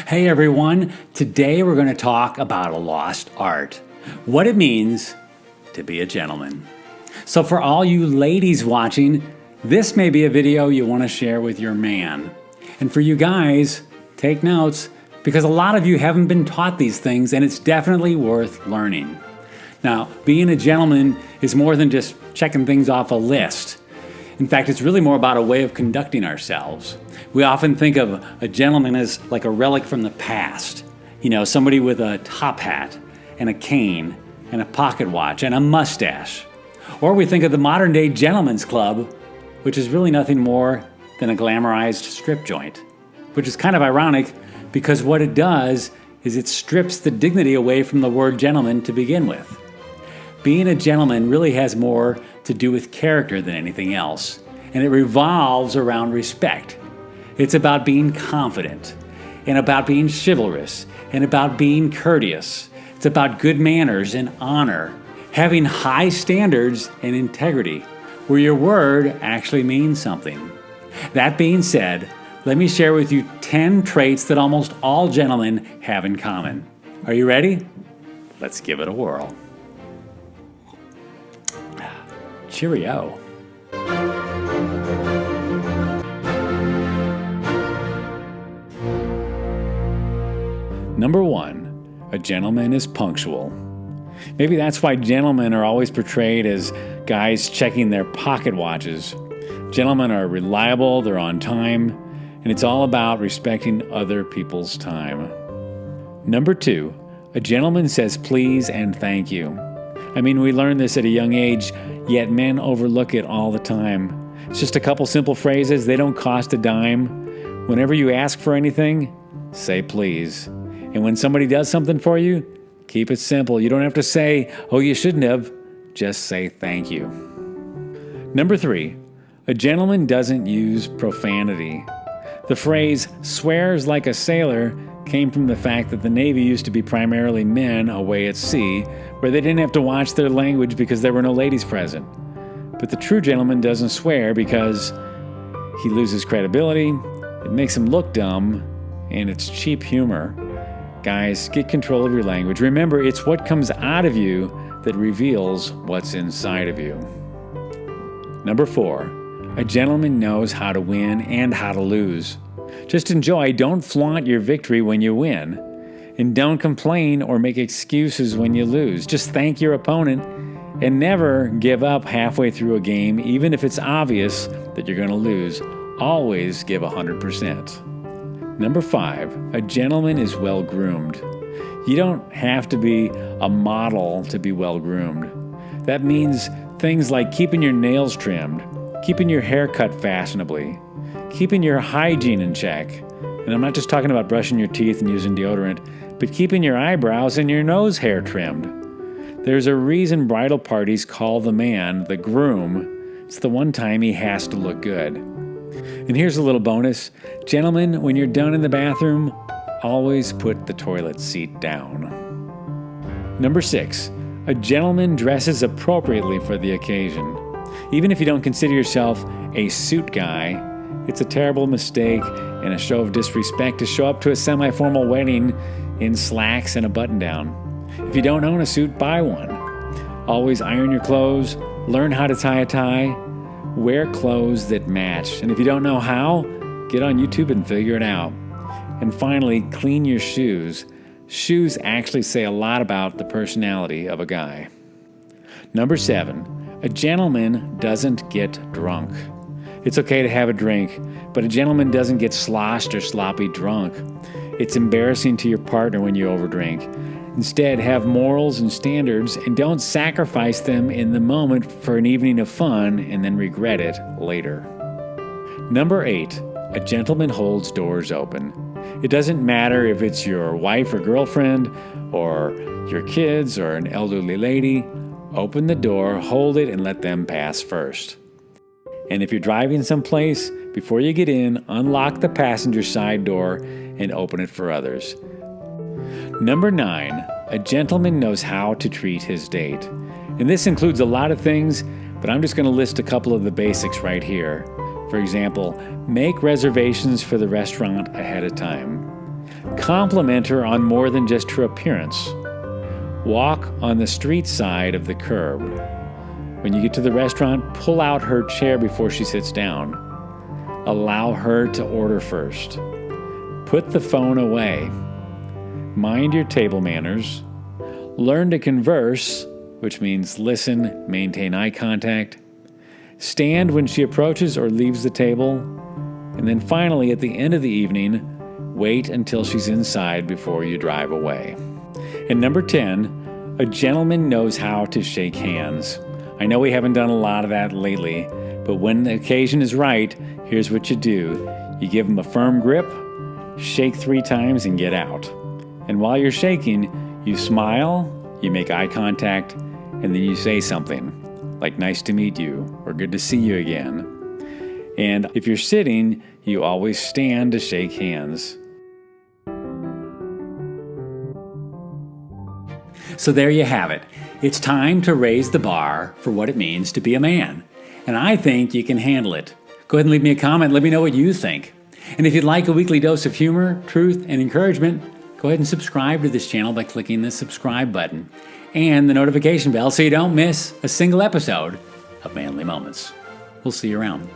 Hey everyone, today we're going to talk about a lost art, what it means to be a gentleman. So for all you ladies watching, this may be a video you want to share with your man. And for you guys, take notes because a lot of you haven't been taught these things and it's definitely worth learning. Now, being a gentleman is more than just checking things off a list. In fact, it's really more about a way of conducting ourselves. We often think of a gentleman as like a relic from the past. You know, somebody with a top hat and a cane and a pocket watch and a mustache. Or we think of the modern day gentleman's club, which is really nothing more than a glamorized strip joint. Which is kind of ironic because what it does is it strips the dignity away from the word gentleman to begin with. Being a gentleman really has more to do with character than anything else, and it revolves around respect. It's about being confident, and about being chivalrous, and about being courteous. It's about good manners and honor, having high standards and integrity, where your word actually means something. That being said, let me share with you 10 traits that almost all gentlemen have in common. Are you ready? Let's give it a whirl. Cheerio. Number 1, a gentleman is punctual. Maybe that's why gentlemen are always portrayed as guys checking their pocket watches. Gentlemen are reliable, they're on time, and it's all about respecting other people's time. Number 2, a gentleman says please and thank you. I mean, we learn this at a young age, yet men overlook it all the time. It's just a couple simple phrases, they don't cost a dime. Whenever you ask for anything, say please. And when somebody does something for you, keep it simple. You don't have to say, oh, you shouldn't have. Just say thank you. Number 3, a gentleman doesn't use profanity. The phrase swears like a sailor came from the fact that the Navy used to be primarily men away at sea, where they didn't have to watch their language because there were no ladies present. But the true gentleman doesn't swear because he loses credibility, it makes him look dumb, and it's cheap humor. Guys, get control of your language. Remember, it's what comes out of you that reveals what's inside of you. Number 4, a gentleman knows how to win and how to lose. Just enjoy, don't flaunt your victory when you win. And don't complain or make excuses when you lose. Just thank your opponent and never give up halfway through a game, even if it's obvious that you're going to lose. Always give 100%. Number 5, a gentleman is well groomed. You don't have to be a model to be well groomed. That means things like keeping your nails trimmed, keeping your hair cut fashionably, keeping your hygiene in check. And I'm not just talking about brushing your teeth and using deodorant, but keeping your eyebrows and your nose hair trimmed. There's a reason bridal parties call the man the groom. It's the one time he has to look good. And here's a little bonus. Gentlemen, when you're done in the bathroom, always put the toilet seat down. Number 6, a gentleman dresses appropriately for the occasion. Even if you don't consider yourself a suit guy, it's a terrible mistake and a show of disrespect to show up to a semi-formal wedding in slacks and a button-down. If you don't own a suit, buy one. Always iron your clothes, learn how to tie a tie, wear clothes that match. And if you don't know how, get on YouTube and figure it out. And finally, clean your shoes. Shoes actually say a lot about the personality of a guy. Number 7, a gentleman doesn't get drunk. It's okay to have a drink, but a gentleman doesn't get sloshed or sloppy drunk. It's embarrassing to your partner when you overdrink. Instead, have morals and standards and don't sacrifice them in the moment for an evening of fun and then regret it later. Number 8, a gentleman holds doors open. It doesn't matter if it's your wife or girlfriend or your kids or an elderly lady. Open the door, hold it, and let them pass first. And if you're driving someplace, before you get in, unlock the passenger side door and open it for others. Number 9, a gentleman knows how to treat his date. And this includes a lot of things, but I'm just going to list a couple of the basics right here. For example, make reservations for the restaurant ahead of time. Compliment her on more than just her appearance. Walk on the street side of the curb. When you get to the restaurant, pull out her chair before she sits down. Allow her to order first. Put the phone away. Mind your table manners. Learn to converse, which means listen, maintain eye contact. Stand when she approaches or leaves the table. And then finally, at the end of the evening, wait until she's inside before you drive away. And number 10, a gentleman knows how to shake hands. I know we haven't done a lot of that lately, but when the occasion is right, here's what you do. You give him a firm grip, shake 3 times, and get out. And while you're shaking, you smile, you make eye contact, and then you say something like nice to meet you or good to see you again. And if you're sitting, you always stand to shake hands. So there you have it. It's time to raise the bar for what it means to be a man. And I think you can handle it. Go ahead and leave me a comment. Let me know what you think. And if you'd like a weekly dose of humor, truth, and encouragement, go ahead and subscribe to this channel by clicking the subscribe button and the notification bell so you don't miss a single episode of Manly Moments. We'll see you around.